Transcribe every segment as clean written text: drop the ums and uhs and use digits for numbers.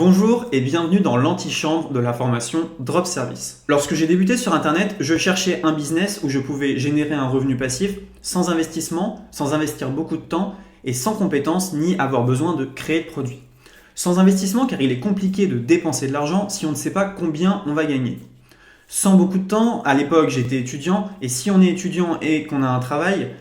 Bonjour et bienvenue dans l'antichambre de la formation Drop Service. Lorsque j'ai débuté sur Internet, je cherchais un business où je pouvais générer un revenu passif sans investissement, sans investir beaucoup de temps et sans compétences ni avoir besoin de créer de produits. Sans investissement car il est compliqué de dépenser de l'argent si on ne sait pas combien on va gagner. Sans beaucoup de temps, à l'époque j'étais étudiant et si on est étudiant et qu'on a un travail,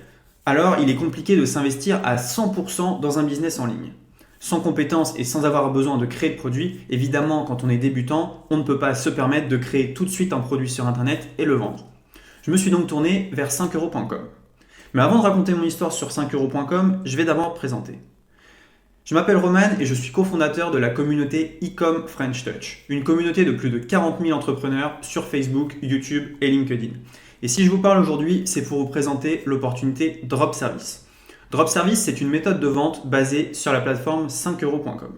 alors il est compliqué de s'investir à 100% dans un business en ligne. Sans compétences et sans avoir besoin de créer de produits, évidemment quand on est débutant, on ne peut pas se permettre de créer tout de suite un produit sur Internet et le vendre. Je me suis donc tourné vers 5euros.com. Mais avant de raconter mon histoire sur 5euros.com, je vais d'abord me présenter. Je m'appelle Roman et je suis cofondateur de la communauté e-com French Touch, une communauté de plus de 40 000 entrepreneurs sur Facebook, YouTube et LinkedIn. Et si je vous parle aujourd'hui, c'est pour vous présenter l'opportunité Drop Service. Drop Service, c'est une méthode de vente basée sur la plateforme 5euros.com.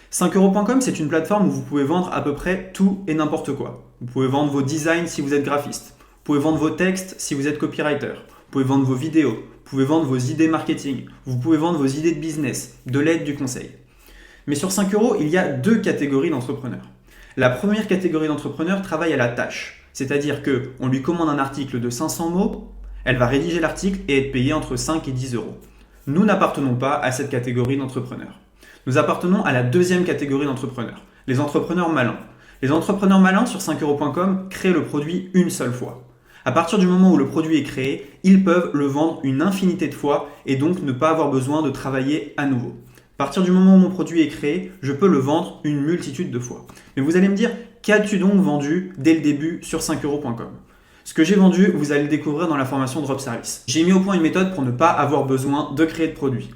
5euros.com, c'est une plateforme où vous pouvez vendre à peu près tout et n'importe quoi. Vous pouvez vendre vos designs si vous êtes graphiste. Vous pouvez vendre vos textes si vous êtes copywriter. Vous pouvez vendre vos vidéos. Vous pouvez vendre vos idées marketing. Vous pouvez vendre vos idées de business, de l'aide, du conseil. Mais sur 5 euros, il y a deux catégories d'entrepreneurs. La première catégorie d'entrepreneurs travaille à la tâche. C'est-à-dire qu'on lui commande un article de 500 mots, elle va rédiger l'article et être payée entre 5 et 10 euros. Nous n'appartenons pas à cette catégorie d'entrepreneurs. Nous appartenons à la deuxième catégorie d'entrepreneurs, les entrepreneurs malins. Les entrepreneurs malins sur 5euros.com créent le produit une seule fois. À partir du moment où le produit est créé, ils peuvent le vendre une infinité de fois et donc ne pas avoir besoin de travailler à nouveau. À partir du moment où mon produit est créé, je peux le vendre une multitude de fois. Mais vous allez me dire, qu'as-tu donc vendu dès le début sur 5euros.com ? Ce que j'ai vendu, vous allez le découvrir dans la formation Drop Service. J'ai mis au point une méthode pour ne pas avoir besoin de créer de produit.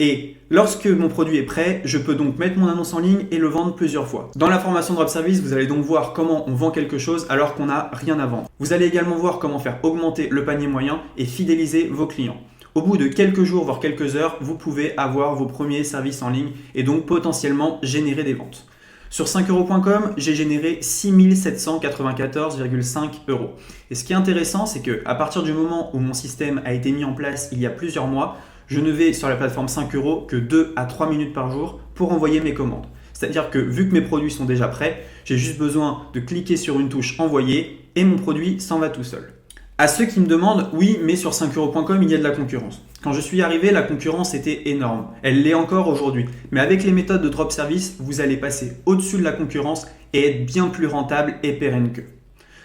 Et lorsque mon produit est prêt, je peux donc mettre mon annonce en ligne et le vendre plusieurs fois. Dans la formation Drop Service, vous allez donc voir comment on vend quelque chose alors qu'on n'a rien à vendre. Vous allez également voir comment faire augmenter le panier moyen et fidéliser vos clients. Au bout de quelques jours, voire quelques heures, vous pouvez avoir vos premiers services en ligne et donc potentiellement générer des ventes. Sur 5euros.com, j'ai généré 6 794,5 euros. Et ce qui est intéressant, c'est qu'à partir du moment où mon système a été mis en place il y a plusieurs mois, je ne vais sur la plateforme 5 euros que 2 à 3 minutes par jour pour envoyer mes commandes. C'est-à-dire que vu que mes produits sont déjà prêts, j'ai juste besoin de cliquer sur une touche envoyer et mon produit s'en va tout seul. À ceux qui me demandent, oui, mais sur 5euros.com, il y a de la concurrence. Quand je suis arrivé, la concurrence était énorme. Elle l'est encore aujourd'hui. Mais avec les méthodes de Drop Service, vous allez passer au-dessus de la concurrence et être bien plus rentable et pérenne qu'eux.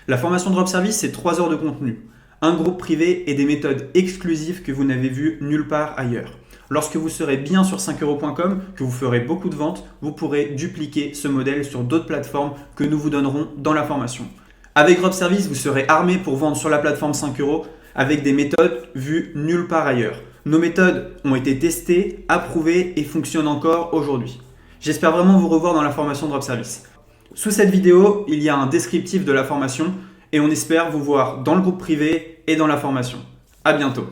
La formation Drop Service, c'est 3 heures de contenu, un groupe privé et des méthodes exclusives que vous n'avez vues nulle part ailleurs. Lorsque vous serez bien sur 5euros.com, que vous ferez beaucoup de ventes, vous pourrez dupliquer ce modèle sur d'autres plateformes que nous vous donnerons dans la formation. Avec Drop Service, vous serez armé pour vendre sur la plateforme 5 euros avec des méthodes vues nulle part ailleurs. Nos méthodes ont été testées, approuvées et fonctionnent encore aujourd'hui. J'espère vraiment vous revoir dans la formation Drop Service. Sous cette vidéo, il y a un descriptif de la formation et on espère vous voir dans le groupe privé et dans la formation. À bientôt.